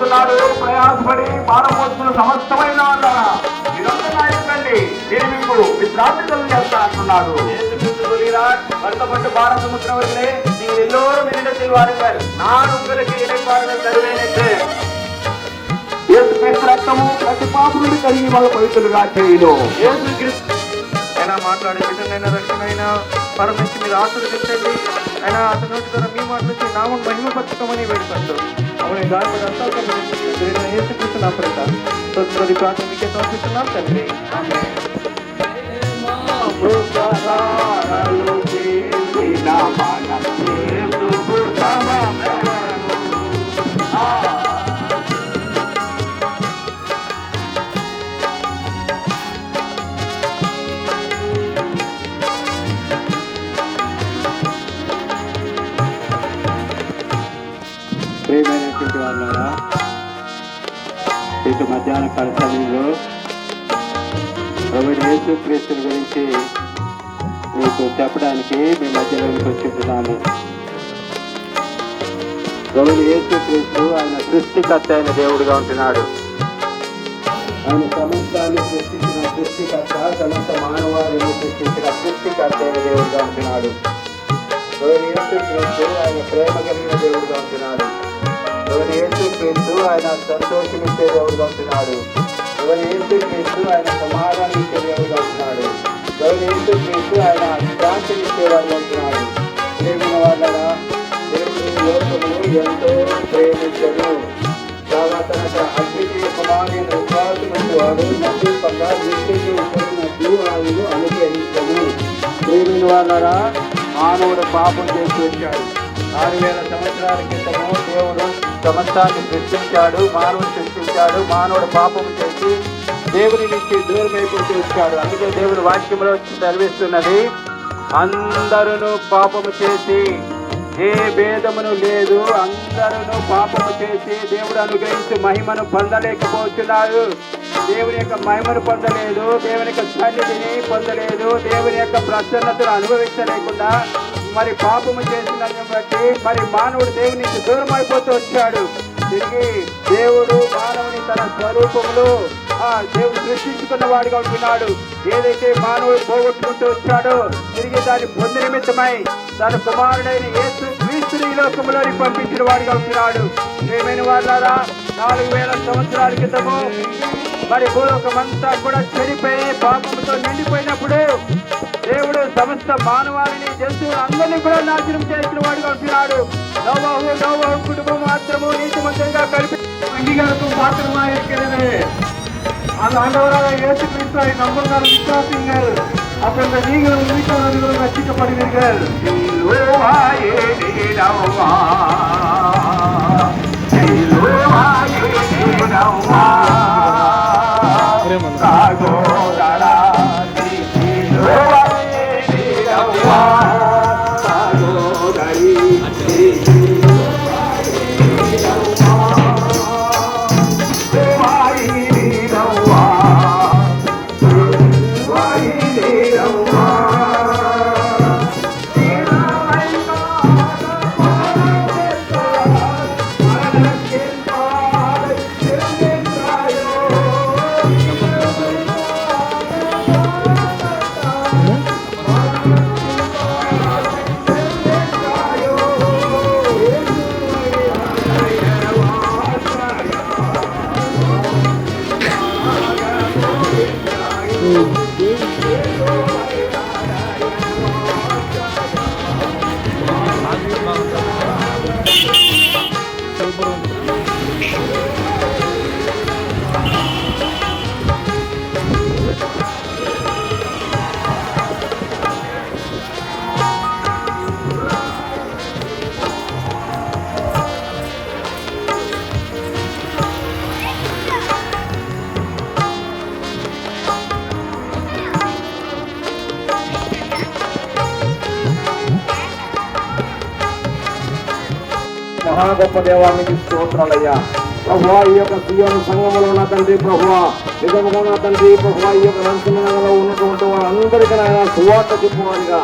చెప్తున్నాడు, ప్రయాసపడి భారం మోసుకున్న సమస్తమైన వాళ్ళారా మీరంతా నాయకండి, నేను మీకు విశ్రాంతి కలిగేస్తా అంటున్నాడు. வருத்தப்பட்டு பாரத சமுத்திரவர்களே, நீங்கள் எல்லோரும் என்னிடத்தில் வாருங்கள், நான் உங்களுக்கு இடைப்பாறுதல் தருவேன் என்று యేసుక్రీస్తు రక్తము ప్రతి పాపులను కలిగి వాళ్ళ పవిత్రులుగా చేయను. అయినా మాట్లాడే బిడ్డనైనా రక్షణైనా పరమించి మీరు ఆశీర్వదించండి. అయినా అతని నోటి ద్వారా మీ మాట నుంచి నామం మహిమపరచుకోమని వేడుకుంటూ అవును దాని యేసుక్రీస్తు నా ప్రత తదుపరి ప్రాథమిక సమర్పిస్తున్నాం తండ్రి. ప్రియమైనటువంటి వాళ్ళారా, ఇటు మధ్యాహ్న కాల సమయంలో ప్రభువైన యేసుక్రీస్తుని గురించి మీకు చెప్పడానికి మీ మధ్యలోకి వచ్చింటున్నాను. ప్రభువైన యేసుక్రీస్తు ఆయన సృష్టికర్త అయిన దేవుడుగా ఉంటున్నాడు. ఆయన సమస్తాన్ని సృష్టించిన సృష్టికర్త, సమస్త మానవాళిని సృష్టించిన సృష్టికర్త అయిన దేవుడుగా ఉంటున్నాడు. ప్రభువైన యేసుక్రీస్తు ఆయన ప్రేమ కలిగిన దేవుడుగా ఉంటున్నాడు. ప్రభువైన యేసుక్రీస్తు ఆయన సంతోషమిచ్చే దేవుడుగా ఉంటున్నాడు. ప్రభువైన యేసుక్రీస్తు ఆయన సమాధానం ఇచ్చే దేవుడుగా ఉంటున్నాడు. ప్రభువైన యేసుక్రీస్తు ఆయన శాంతినిచ్చేవాడుగా ఉంటున్నాడు. ప్రేమిన వాళ్ళగా దేవుడు లోకమును ఎంతో ప్రేమించను, తన అద్వితీయ కుమారుని విశ్వాసముందు వాడు నమ్మకంగా నిశ్చయించబడినట్లు ఆయనను అనుగ్రహించను. ప్రేమిన వాళ్ళరా, మానవుడు పాపం చేసి వచ్చాడు. 6000 సంవత్సరాల క్రితము దేవుడు సమస్తాన్ని సృష్టించాడు, మానవుడు సృష్టించాడు. మానవుడు పాపము చేసి దేవుని నుంచి దూరమైపోతూ వచ్చాడు. అందుకే దేవుని వాక్యంలో సెలవిస్తున్నది, అందరూ పాపము చేసి ఏ భేదమును లేదు, అందరూ పాపము చేసి దేవుడు అనుగ్రహించి మహిమను పొందలేకపోతున్నారు. దేవుని యొక్క మహిమను పొందలేదు, దేవుని యొక్క సన్నిధిని పొందలేదు, దేవుని యొక్క ప్రసన్నతను అనుభవించలేకుండా మరి పాపము చేసినందుని బట్టి మరి మానవుడు దేవుని నుంచి దూరం అయిపోతూ వచ్చాడు. తిరిగి దేవుడు మానవుని తన స్వరూపంలో దేవుడు సృష్టించుకున్న వాడిగా ఉంటున్నాడు. ఏదైతే మానవుడు పోగొట్టుకుంటూ వచ్చాడో తిరిగి దాన్ని పొంది నిమిత్తమై తన కుమారుడైన యేసుక్రీస్తుని ఈ లోకంలోని పంపించిన వాడిగా ఉంటున్నాడు. ఏమైన వాళ్ళారా, 4000 సంవత్సరాల క్రితము మరి భూలోకమంతా కూడా చెడిపోయి పాపంతో నిండిపోయినప్పుడు దేవుడు సమస్త మానవాళిని, జంతువులు అందరినీ కూడా నాశనం చేసిన వాడిగా ఉంటున్నాడు. நோவாஹு குடும்பம் மாத்திரமும் நீதிமன்றங்க கல்வி அங்கீகாரத்தும் மாத்திரமா இருக்கிறது. அந்த ஆண்டவராக இயேசு கிறிஸ்துவை நம்புங்கள், விசுவாசியுங்கள், அப்பொழுது நீங்களும் வீட்டவர்களும் ரட்சிக்கப்படுவீர்கள். మహా గొప్ప దేవానికి స్తోత్రాలయ్యా. ప్రభువా, ఈ యొక్క సీయోను సంఘములో ఉన్న తండ్రి, ప్రభువా నిజముగా నా తండ్రి, ప్రభువా ఈ యొక్క రంగంలో ఉన్నటువంటి వారందరికీ నాయన సువార్త చెప్పువారిగా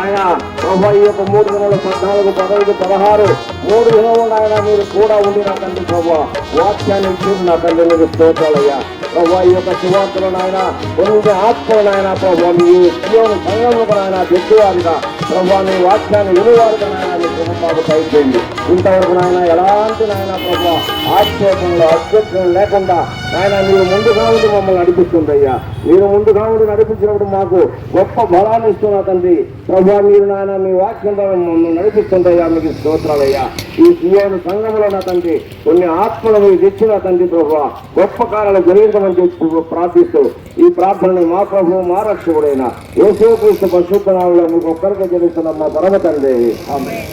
ఆయన ప్రభా ఈ యొక్క 3 నెలలు 14, 15, 16 3 దినములు ఆయన మీరు కూడా ఉండి నా తండ్రి ప్రభా వాక్యాన్ని ఇచ్చి నా తండ్రి మీకు స్తోత్రాలయ్యా. ప్రభా ఈ యొక్క సువార్తలు నాయన కొన్ని ఆత్మలు నాయన ప్రభా మీ జీవన సంఘంలో నాయన దిక్కువారుగా ప్రభా మీ వాక్యాన్ని విలువారుగా నాయన మీ కుటుంబాలు దయచేయండి. ఇంతవరకు నాయన ఎలాంటి నాయన ప్రభా ఆక్షేపంలో అభ్యర్థులు లేకుండా నాయన మీరు ముందుగా ఉండి మమ్మల్ని నడిపిస్తుందయ్యా. మీరు ముందుగా ఉండి నడిపించినప్పుడు మాకు గొప్ప బలాన్ని ఇస్తున్నా తండ్రి ప్రభా. మీరు నాయన మీ వాక్యం ద్వారా మమ్మల్ని నడిపిస్తుందయ్యా. మీకు స్తోత్రాలయ్యా. ఈ జీవన సంఘంలో నా తండ్రి కొన్ని ఆత్మలు మీరు తెచ్చిన తండ్రి ప్రభా గొప్ప కార్యాలు జరిగించమని చెప్పి ప్రార్థిస్తూ ఈ ప్రార్థనని మా ప్రభు మా రక్షకుడైన యేసుక్రీస్తు పరిశుద్ధ నామములో మీకు ఒక్కరికి జరుగుతున్న మా పరమ తండ్రి ఆమేన్.